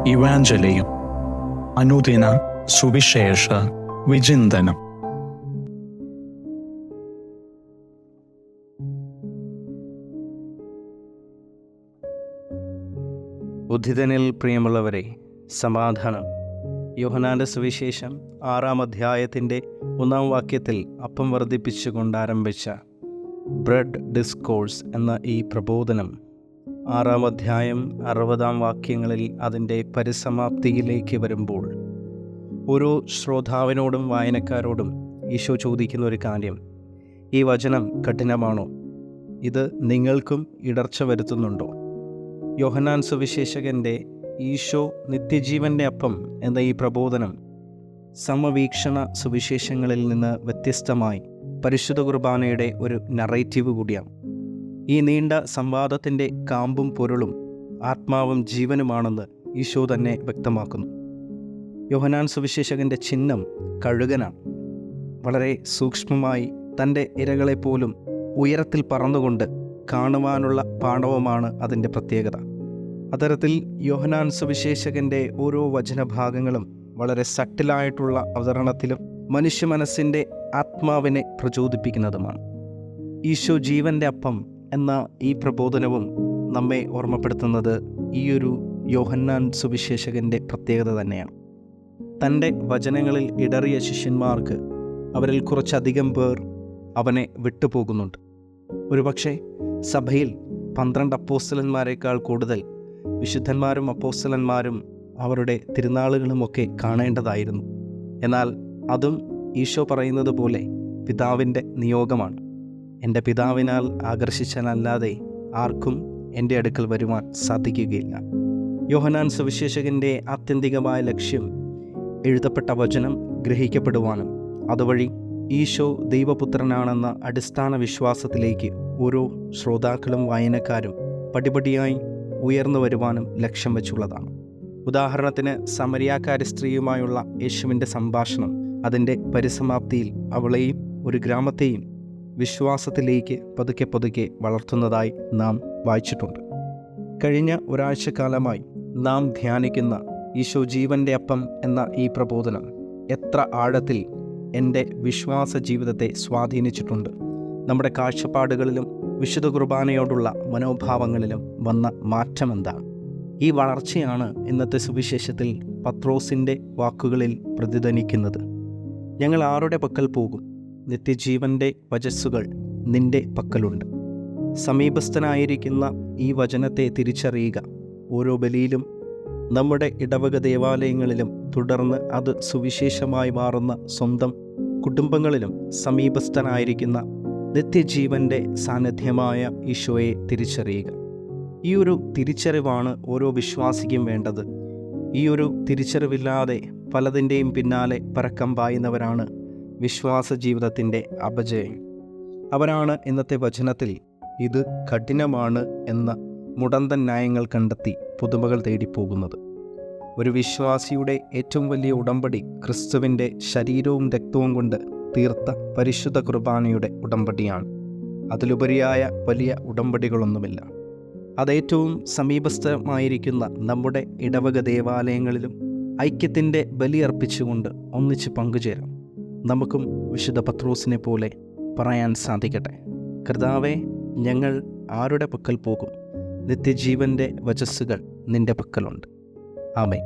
ഇവാഞ്ചലിയും അനുദിന സുവിശേഷ വിചിന്തനം. ഉദ്ധിതനിൽ പ്രിയമുള്ളവരെ, സമാധാനം. യോഹന്നാന്റെ സുവിശേഷം 6-ാം അധ്യായത്തിൻ്റെ 1-ാം വാക്യത്തിൽ അപ്പം വർദ്ധിപ്പിച്ചുകൊണ്ട് ആരംഭിച്ച ബ്രെഡ് ഡിസ്കോഴ്സ് എന്ന ഈ പ്രബോധനം 6-ാം അധ്യായം 60-ാം വാക്യങ്ങളിൽ അതിൻ്റെ പരിസമാപ്തിയിലേക്ക് വരുമ്പോൾ ഓരോ ശ്രോതാവിനോടും വായനക്കാരോടും ഈശോ ചോദിക്കുന്ന ഒരു കാര്യം: ഈ വചനം കഠിനമാണോ? ഇത് നിങ്ങൾക്കും ഇടർച്ച വരുത്തുന്നുണ്ടോ? യോഹന്നാൻ സുവിശേഷകൻ്റെ ഈശോ നിത്യജീവൻ്റെ അപ്പം എന്ന ഈ പ്രബോധനം സമവീക്ഷണ സുവിശേഷങ്ങളിൽ നിന്ന് വ്യത്യസ്തമായി പരിശുദ്ധ കുർബാനയുടെ ഒരു നറേറ്റീവ് കൂടിയാണ്. ഈ നീണ്ട സംവാദത്തിൻ്റെ കാമ്പും പൊരുളും ആത്മാവും ജീവനുമാണെന്ന് ഈശോ തന്നെ വ്യക്തമാക്കുന്നു. യോഹന്നാൻ സുവിശേഷകൻ്റെ ചിഹ്നം കഴുകനാണ്. വളരെ സൂക്ഷ്മമായി തൻ്റെ ഇരകളെപ്പോലും ഉയരത്തിൽ പറന്നുകൊണ്ട് കാണുവാനുള്ള പാടവമാണ് അതിൻ്റെ പ്രത്യേകത. അത്തരത്തിൽ യോഹന്നാൻ സുവിശേഷകൻ്റെ ഓരോ വചനഭാഗങ്ങളും വളരെ സട്ടിലായിട്ടുള്ള അവതരണത്തിലും മനുഷ്യ മനസ്സിൻ്റെ ആത്മാവിനെ പ്രചോദിപ്പിക്കുന്നതുമാണ്. ഈശോ ജീവൻ്റെ അപ്പം എന്ന ഈ പ്രബോധനവും നമ്മെ ഓർമ്മപ്പെടുത്തുന്നത് ഈയൊരു യോഹന്നാൻ സുവിശേഷകൻ്റെ പ്രത്യേകത തന്നെയാണ്. തൻ്റെ വചനങ്ങളിൽ ഇടറിയ ശിഷ്യന്മാർക്ക് അവരിൽ കുറച്ചധികം പേർ അവനെ വിട്ടുപോകുന്നുണ്ട്. ഒരുപക്ഷെ സഭയിൽ 12 അപ്പോസ്തലന്മാരെക്കാൾ കൂടുതൽ വിശുദ്ധന്മാരും അപ്പോസ്തലന്മാരും അവരുടെ തിരുനാളുകളുമൊക്കെ കാണേണ്ടതായിരുന്നു. എന്നാൽ അതും ഈശോ പറയുന്നത് പോലെ പിതാവിൻ്റെ നിയോഗമാണ്. എൻ്റെ പിതാവിനാൽ ആകർഷിച്ചാലല്ലാതെ ആർക്കും എൻ്റെ അടുക്കൽ വരുവാൻ സാധിക്കുകയില്ല. യോഹന്നാൻ സുവിശേഷകൻ്റെ ആത്യന്തികമായ ലക്ഷ്യം എഴുതപ്പെട്ട വചനം ഗ്രഹിക്കപ്പെടുവാനും അതുവഴി ഈശോ ദൈവപുത്രനാണെന്ന അടിസ്ഥാന വിശ്വാസത്തിലേക്ക് ഓരോ ശ്രോതാക്കളും വായനക്കാരും പടിപടിയായി ഉയർന്നു വരുവാനും ലക്ഷ്യം വെച്ചുള്ളതാണ്. ഉദാഹരണത്തിന്, സമരിയാക്കാരി സ്ത്രീയുമായുള്ള യേശുവിൻ്റെ സംഭാഷണം അതിൻ്റെ പരിസമാപ്തിയിൽ അവളെയും ഒരു ഗ്രാമത്തെയും വിശ്വാസത്തിലേക്ക് പതുക്കെ പതുക്കെ വളർത്തുന്നതായി നാം വായിച്ചിട്ടുണ്ട്. കഴിഞ്ഞ ഒരാഴ്ചക്കാലമായി നാം ധ്യാനിക്കുന്ന ഈശോ ജീവൻ്റെ അപ്പം എന്ന ഈ പ്രബോധനം എത്ര ആഴത്തിൽ എൻ്റെ വിശ്വാസ ജീവിതത്തെ സ്വാധീനിച്ചിട്ടുണ്ട്. നമ്മുടെ കാഴ്ചപ്പാടുകളിലും വിശുദ്ധ കുർബാനയോടുള്ള മനോഭാവങ്ങളിലും വന്ന മാറ്റമെന്താണ്? ഈ വളർച്ചയാണ് ഇന്നത്തെ സുവിശേഷത്തിൽ പത്രോസിൻ്റെ വാക്കുകളിൽ പ്രതിധ്വനിക്കുന്നത്. ഞങ്ങൾ ആരുടെ പക്കൽ പോകും? നിത്യജീവൻ്റെ വചസ്സുകൾ നിന്റെ പക്കലുണ്ട്. സമീപസ്ഥനായിരിക്കുന്ന ഈ വചനത്തെ തിരിച്ചറിയുക. ഓരോ ബലിയിലും നമ്മുടെ ഇടവക ദേവാലയങ്ങളിലും തുടർന്ന് അത് സുവിശേഷമായി മാറുന്ന സ്വന്തം കുടുംബങ്ങളിലും സമീപസ്ഥനായിരിക്കുന്ന നിത്യജീവൻ്റെ സാന്നിധ്യമായ ഈശോയെ തിരിച്ചറിയുക. ഈ ഒരു തിരിച്ചറിവാണ് ഓരോ വിശ്വാസിക്കും വേണ്ടത്. ഈ ഒരു തിരിച്ചറിവില്ലാതെ പലതിൻ്റെയും പിന്നാലെ പരക്കം പായുന്നവരാണ് വിശ്വാസ ജീവിതത്തിൻ്റെ അപജയം. അവരാണ് ഇന്നത്തെ വചനത്തിൽ ഇത് കഠിനമാണ് എന്ന മുടന്തൻ ന്യായങ്ങൾ കണ്ടെത്തി പുതുമകൾ തേടിപ്പോകുന്നത്. ഒരു വിശ്വാസിയുടെ ഏറ്റവും വലിയ ഉടമ്പടി ക്രിസ്തുവിൻ്റെ ശരീരവും രക്തവും കൊണ്ട് തീർത്ത പരിശുദ്ധ കുർബാനയുടെ ഉടമ്പടിയാണ്. അതിലുപരിയായ വലിയ ഉടമ്പടികളൊന്നുമില്ല. അതേറ്റവും സമീപസ്ഥമായിരിക്കുന്ന നമ്മുടെ ഇടവക ദേവാലയങ്ങളിലും ഐക്യത്തിൻ്റെ ബലിയർപ്പിച്ചുകൊണ്ട് ഒന്നിച്ച് പങ്കുചേരാം. നമുക്കും വിശുദ്ധ പത്രോസിനെ പോലെ പറയാൻ സാധിക്കട്ടെ: കർത്താവേ, ഞങ്ങൾ ആരുടെ പക്കൽ പോകും? നിത്യജീവൻ്റെ വചസ്സുകൾ നിന്റെ പക്കലുണ്ട്. ആമേൻ.